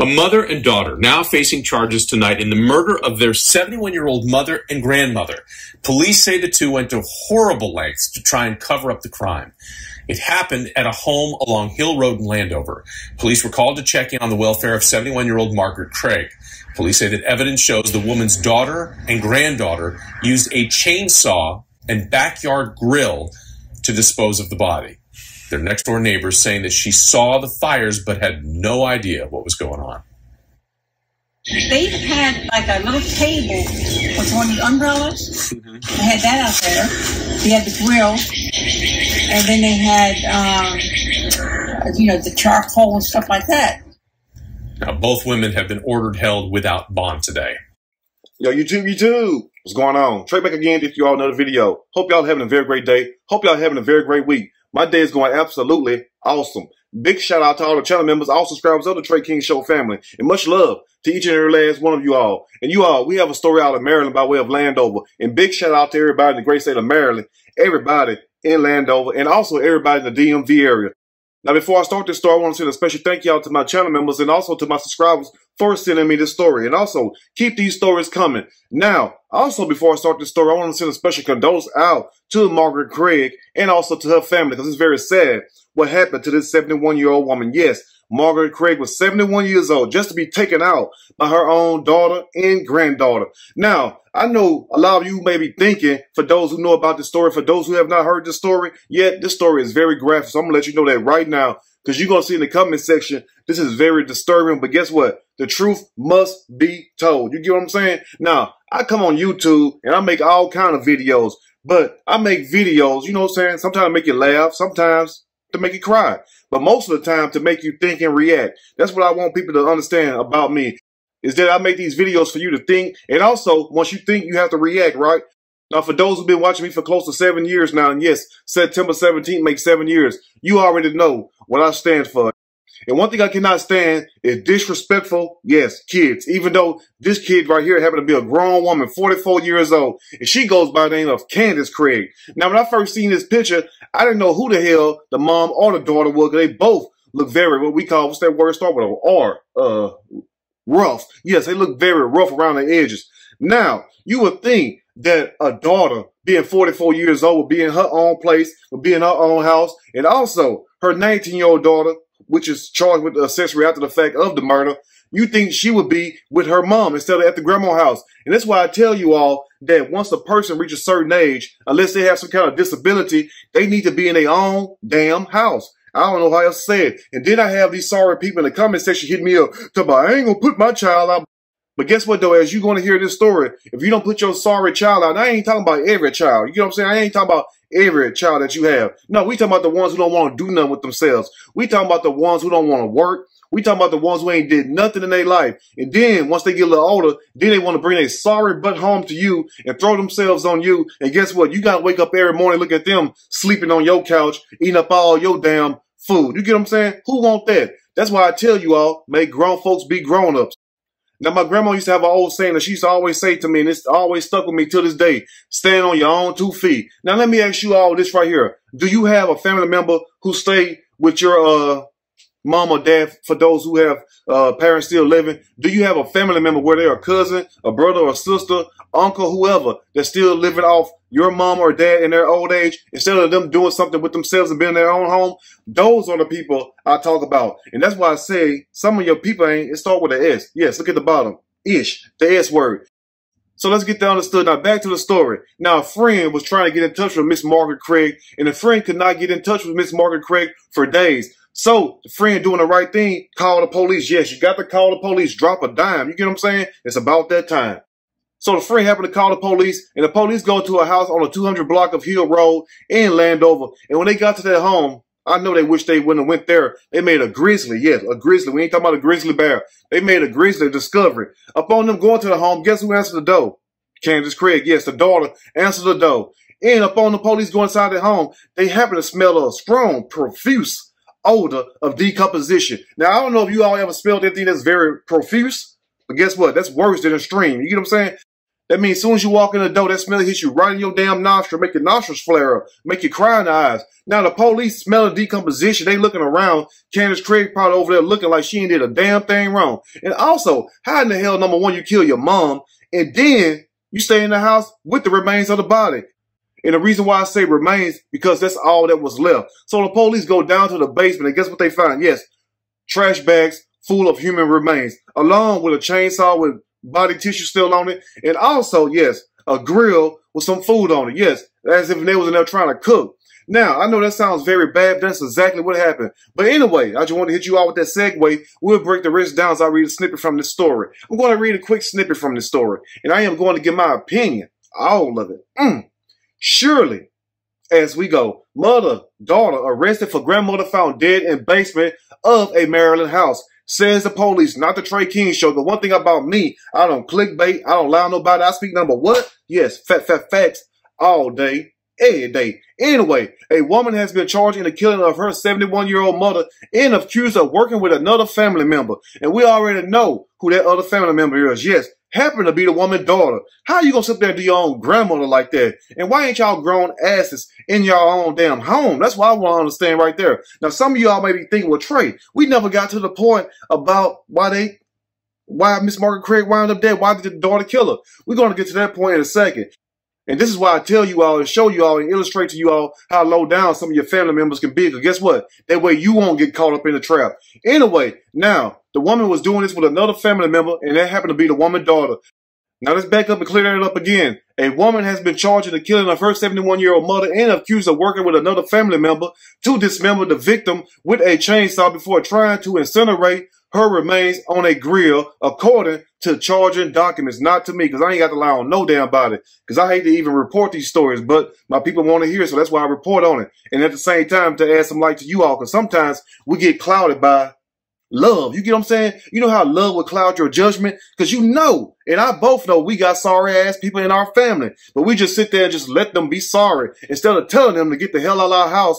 A mother and daughter now facing charges tonight in the murder of their 71-year-old mother and grandmother. Police say the two went to horrible lengths to try and cover up the crime. It happened at a home along Hill Road in Landover. Police were called to check in on the welfare of 71-year-old Margaret Craig. Police say that evidence shows the woman's daughter and granddaughter used a chainsaw and backyard grill to dispose of the body. Their next-door neighbors saying that she saw the fires but had no idea what was going on. They had like a little table with one of the umbrellas. They had that out there. They had the grill. And then they had, the charcoal and stuff like that. Now, both women have been ordered held without bond today. Yo, YouTube. What's going on? Trey back again with you all another video. Hope y'all having a very great day. Hope y'all having a very great week. My day is going absolutely awesome. Big shout out to all the channel members, all subscribers of the Trey King Show family. And much love to each and every last one of you all. And you all, we have a story out of Maryland by way of Landover. And big shout out to everybody in the great state of Maryland, everybody in Landover, and also everybody in the DMV area. Now, before I start this story, I want to send a special thank you out to my channel members and also to my subscribers for sending me this story. And also, keep these stories coming. Now, also before I start this story, I want to send a special condolence out to Margaret Craig and also to her family, because it's very sad what happened to this 71-year-old woman. Yes, Margaret Craig was 71 years old, just to be taken out by her own daughter and granddaughter. Now, I know a lot of you may be thinking, for those who know about this story, for those who have not heard this story yet, this story is very graphic. So I'm going to let you know that right now, because you're going to see in the comment section, this is very disturbing. But guess what? The truth must be told. You get what I'm saying? Now, I come on YouTube and I make all kind of videos, but I make videos, you know what I'm saying? Sometimes to make you laugh, sometimes to make you cry, but most of the time to make you think and react. That's what I want people to understand about me, is that I make these videos for you to think. And also, once you think, you have to react, right? Now, for those who've been watching me for close to 7 years now, and yes, September 17th makes 7 years, you already know what I stand for. And one thing I cannot stand is disrespectful, yes, kids. Even though this kid right here happened to be a grown woman, 44 years old, and she goes by the name of Candace Craig. Now, when I first seen this picture, I didn't know who the hell the mom or the daughter was, because they both look very, what we call, what's that word start with an R? Rough. Yes, they look very rough around the edges. Now, you would think that a daughter, being 44 years old, would be in her own place, would be in her own house, and also her 19-year-old daughter, which is charged with the accessory after the fact of the murder, you think she would be with her mom instead of at the grandma's house. And that's why I tell you all that once a person reaches a certain age, unless they have some kind of disability, they need to be in their own damn house. I don't know how else to say it. And then I have these sorry people in the comment section hit me up, talking about, I ain't gonna put my child out. But guess what, though? As you're going to hear this story, if you don't put your sorry child out, I ain't talking about every child. You know what I'm saying? I ain't talking about every child that you have. No, we talking about the ones who don't want to do nothing with themselves. We talking about the ones who don't want to work. We talking about the ones who ain't did nothing in their life. And then once they get a little older, then they want to bring a sorry butt home to you and throw themselves on you. And guess what? You got to wake up every morning, look at them sleeping on your couch, eating up all your damn food. You get what I'm saying? Who want that? That's why I tell you all, make grown folks be grown-ups. Now, my grandma used to have an old saying that she used to always say to me, and it's always stuck with me till this day, stand on your own 2 feet. Now, let me ask you all this right here. Do you have a family member who stayed with your mom or dad, for those who have parents still living? Do you have a family member where they're a cousin, a brother or sister, uncle, whoever, that's still living off your mom or dad in their old age, instead of them doing something with themselves and being in their own home? Those are the people I talk about. And that's why I say some of your people ain't, it start with an S. Yes, look at the bottom. Ish, the S word. So let's get that understood. Now, back to the story. Now, a friend was trying to get in touch with Miss Margaret Craig, and the friend could not get in touch with Miss Margaret Craig for days. So the friend doing the right thing, call the police. Yes, you got to call the police. Drop a dime. You get what I'm saying? It's about that time. So the friend happened to call the police, and the police go to a house on the 200 block of Hill Road in Landover. And when they got to their home, I know they wish they wouldn't have went there. They made a grizzly. Yes, a grizzly. We ain't talking about a grizzly bear. They made a grizzly discovery. Upon them going to the home, guess who answered the door? Candace Craig. Yes, the daughter answered the door. And upon the police going inside their home, they happen to smell a strong, profuse odor of decomposition. Now, I don't know if you all ever smelled anything that's very profuse, but guess what? That's worse than extreme. You get what I'm saying? That means as soon as you walk in the door, that smell hits you right in your damn nostril, make your nostrils flare up, make you cry in the eyes. Now the police smelling decomposition, they looking around. Candace Craig probably over there looking like she ain't did a damn thing wrong. And also, how in the hell, number one, you kill your mom, and then you stay in the house with the remains of the body? And the reason why I say remains, because that's all that was left. So the police go down to the basement, and guess what they find? Yes, trash bags full of human remains, along with a chainsaw with body tissue still on it, and also, yes, a grill with some food on it. Yes, as if they was in there trying to cook. Now, I know that sounds very bad, but that's exactly what happened. But anyway, I just want to hit you out with that segue. We'll break the rest down as I read a snippet from this story. I'm going to read a quick snippet from this story, and I am going to give my opinion, all of it. Surely, as we go, mother, daughter arrested for grandmother found dead in basement of a Maryland house. Says the police, not the Trey King show. The one thing about me, I don't clickbait. I don't lie on nobody. I speak number what? Yes, facts all day, every day. Anyway, a woman has been charged in the killing of her 71-year-old mother and accused of working with another family member. And we already know who that other family member is. Yes, happened to be the woman's daughter. How you gonna sit there and do your own grandmother like that? And why ain't y'all grown asses in your own damn home? That's what I want to understand right there. Now, some of y'all may be thinking, well, Trey, we never got to the point about why Miss Margaret Craig wound up dead. Why did the daughter kill her? We're going to get to that point in a second. And this is why I tell you all and show you all and illustrate to you all how low down some of your family members can be. Because guess what? That way you won't get caught up in the trap. Anyway, now, the woman was doing this with another family member, and that happened to be the woman's daughter. Now let's back up and clear that up again. A woman has been charged in the killing of her 71-year-old mother and accused of working with another family member to dismember the victim with a chainsaw before trying to incinerate her remains on a grill, according to charging documents. Not to me, because I ain't got to lie on no damn body, because I hate to even report these stories, but my people want to hear it, so that's why I report on it. And at the same time, to add some light to you all, because sometimes we get clouded by love. You get what I'm saying? You know how love will cloud your judgment? Because you know, and I both know, we got sorry ass people in our family, but we just sit there and just let them be sorry instead of telling them to get the hell out of our house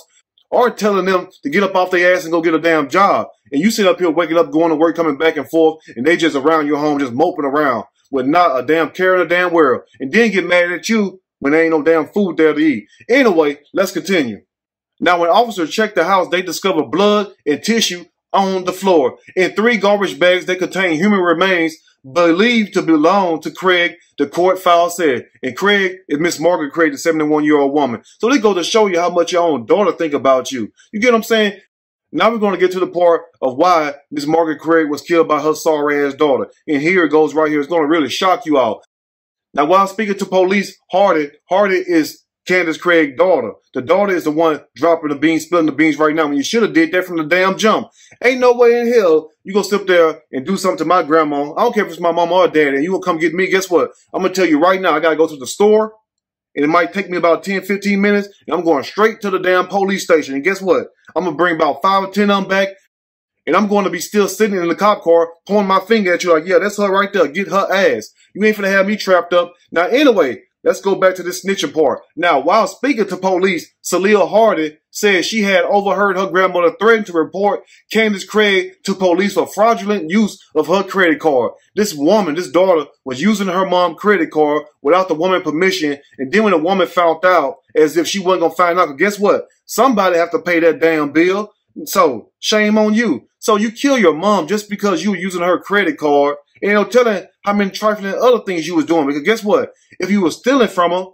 or telling them to get up off their ass and go get a damn job. And you sit up here waking up, going to work, coming back and forth, and they just around your home just moping around with not a damn care in the damn world, and then get mad at you when there ain't no damn food there to eat. Anyway, let's continue. Now, when officers checked the house, they discovered blood and tissue on the floor. In 3 garbage bags that contain human remains believed to belong to Craig, the court file said. And Craig is Miss Margaret Craig, the 71-year-old woman. So they go to show you how much your own daughter think about you. You get what I'm saying? Now we're going to get to the part of why Miss Margaret Craig was killed by her sorry-ass daughter. And here it goes right here. It's going to really shock you all. Now, while speaking to police, Hardy is Candace Craig's daughter. The daughter is the one dropping the beans, spilling the beans right now, when you should have did that from the damn jump. Ain't no way in hell you gonna sit there and do something to my grandma. I don't care if it's my mama or dad, and you gonna come get me. Guess what? I'm gonna tell you right now, I gotta go to the store, and it might take me about 10, 15 minutes, and I'm going straight to the damn police station. And guess what? I'm gonna bring about 5 or 10 of them back, and I'm going to be still sitting in the cop car, pointing my finger at you like, yeah, that's her right there. Get her ass. You ain't finna have me trapped up. Now, anyway, let's go back to this snitching part. Now, while speaking to police, Celia Hardy said she had overheard her grandmother threaten to report Candace Craig to police for fraudulent use of her credit card. This woman, this daughter, was using her mom's credit card without the woman's permission. And then when the woman found out, as if she wasn't going to find out, guess what? Somebody have to pay that damn bill. So, shame on you. So you kill your mom just because you were using her credit card. And they'll tell her how many trifling other things you was doing. Because guess what? If you was stealing from her,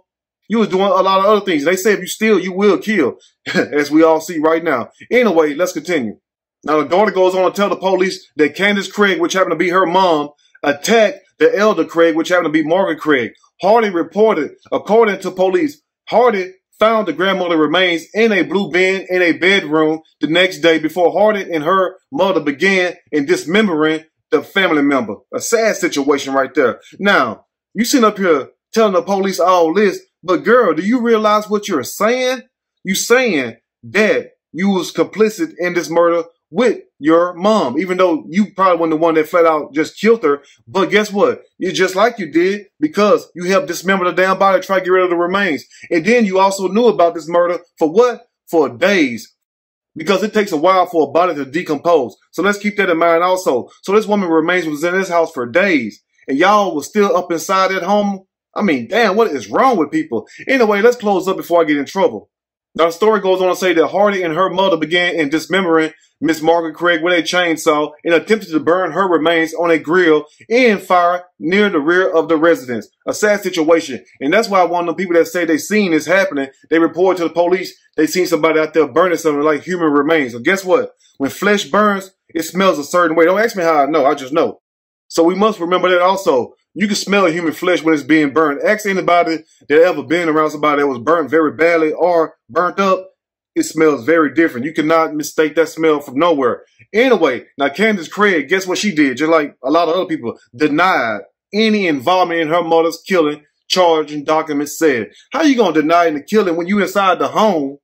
you was doing a lot of other things. They say if you steal, you will kill, as we all see right now. Anyway, let's continue. Now, the daughter goes on to tell the police that Candace Craig, which happened to be her mom, attacked the elder Craig, which happened to be Margaret Craig. Hardy reported, according to police, Hardy found the grandmother remains in a blue bin in a bedroom the next day before Hardy and her mother began in dismembering the family member. A sad situation right there. Now, you sitting up here telling the police all this, but girl, do you realize what you're saying? You saying that you was complicit in this murder with your mom, even though you probably wasn't the one that flat out just killed her. But guess what? It's just like you did, because you helped dismember the damn body, try to get rid of the remains. And then you also knew about this murder for what? For days. Because it takes a while for a body to decompose. So let's keep that in mind also. So this woman's remains was in this house for days. And y'all was still up inside that home. I mean, damn, what is wrong with people? Anyway, let's close up before I get in trouble. Now, the story goes on to say that Hardy and her mother began in dismembering Miss Margaret Craig with a chainsaw and attempted to burn her remains on a grill in fire near the rear of the residence. A sad situation. And that's why one of the people that say they seen this happening, they reported to the police they seen somebody out there burning something like human remains. So guess what? When flesh burns, it smells a certain way. Don't ask me how I know. I just know. So we must remember that also. You can smell human flesh when it's being burned. Ask anybody that ever been around somebody that was burnt very badly or burnt up. It smells very different. You cannot mistake that smell from nowhere. Anyway, now Candace Craig, guess what she did? Just like a lot of other people, denied any involvement in her mother's killing, charge and documents said. How you going to deny the killing when you inside the home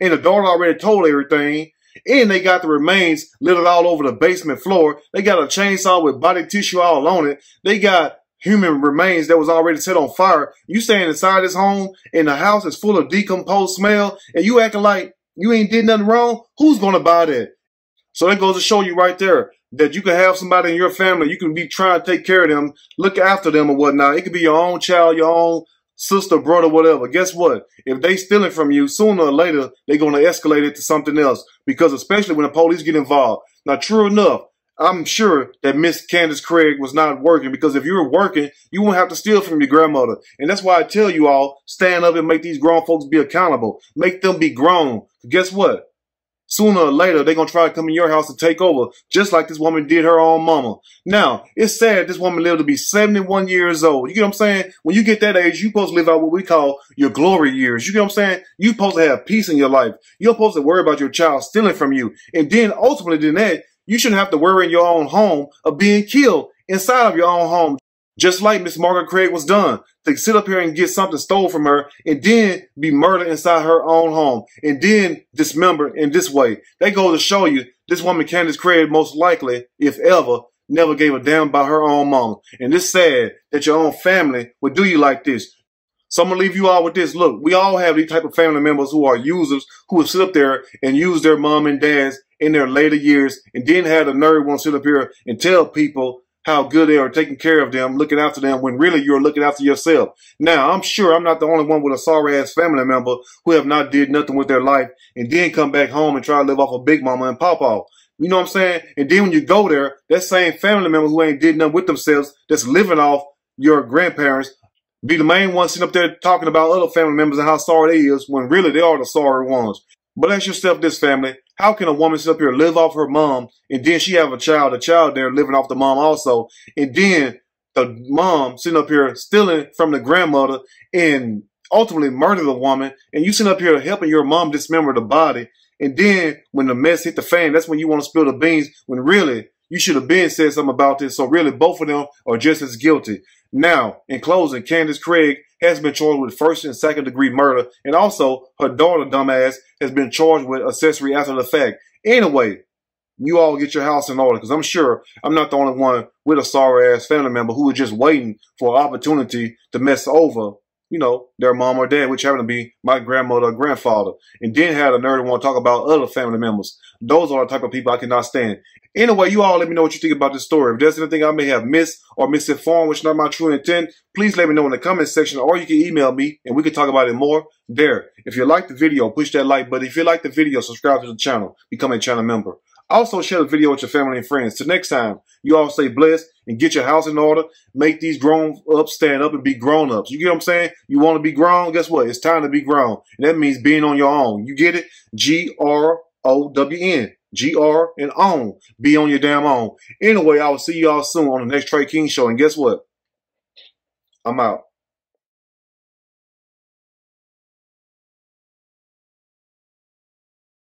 and the daughter already told everything? And they got the remains littered all over the basement floor. They got a chainsaw with body tissue all on it. They got human remains that was already set on fire. You staying inside this home and the house is full of decomposed smell and you acting like you ain't did nothing wrong? Who's going to buy that? So that goes to show you right there that you can have somebody in your family. You can be trying to take care of them, look after them or whatnot. It could be your own child, your own sister, brother, whatever. Guess what? If they stealing from you, sooner or later, they're going to escalate it to something else. Because especially when the police get involved. Now, true enough, I'm sure that Miss Candace Craig was not working, because if you were working, you won't have to steal from your grandmother. And that's why I tell you all, stand up and make these grown folks be accountable. Make them be grown. Guess what? Sooner or later, they're going to try to come in your house and take over, just like this woman did her own mama. Now, it's sad this woman lived to be 71 years old. You get what I'm saying? When you get that age, you're supposed to live out what we call your glory years. You get what I'm saying? You're supposed to have peace in your life. You're supposed to worry about your child stealing from you. And then ultimately than that, you shouldn't have to worry in your own home of being killed inside of your own home. Just like Miss Margaret Craig was done, to sit up here and get something stolen from her and then be murdered inside her own home and then dismembered in this way. That goes to show you this woman, Candace Craig, most likely, if ever, never gave a damn about her own mama. And it's sad that your own family would do you like this. So I'm going to leave you all with this. Look, we all have these type of family members who are users who will sit up there and use their mom and dads in their later years and then have the nerve want to sit up here and tell people how good they are taking care of them, looking after them, when really you're looking after yourself. Now, I'm sure I'm not the only one with a sorry-ass family member who have not did nothing with their life and then come back home and try to live off of Big Mama and Pawpaw. You know what I'm saying? And then when you go there, that same family member who ain't did nothing with themselves, that's living off your grandparents, be the main one sitting up there talking about other family members and how sorry they is, when really they are the sorry ones. But ask yourself this, family. How can a woman sit up here, live off her mom, and then she have a child there living off the mom also, and then the mom sitting up here stealing from the grandmother and ultimately murder the woman, and you sitting up here helping your mom dismember the body, and then when the mess hit the fan, that's when you want to spill the beans, when really you should have been said something about this. So really both of them are just as guilty. Now, in closing, Candace Craig has been charged with first and second degree murder, and also her daughter, dumbass, has been charged with accessory after the fact. Anyway, you all get your house in order, because I'm sure I'm not the only one with a sorry-ass family member who was just waiting for an opportunity to mess over, you know, their mom or dad, which happened to be my grandmother or grandfather, and then had a nerve to want to talk about other family members. Those are the type of people I cannot stand. Anyway, you all let me know what you think about this story. If there's anything I may have missed or misinformed, which is not my true intent, please let me know in the comment section, or you can email me and we can talk about it more there. If you like the video, push that like button. If you like the video, subscribe to the channel, become a channel member. Also, share the video with your family and friends. Till next time, you all stay blessed and get your house in order. Make these grown-ups stand up and be grown-ups. You get what I'm saying? You want to be grown? Guess what? It's time to be grown. And that means being on your own. You get it? G-R-O-W-N. G-R and own. Be on your damn own. Anyway, I will see you all soon on the next Trey King Show. And guess what? I'm out.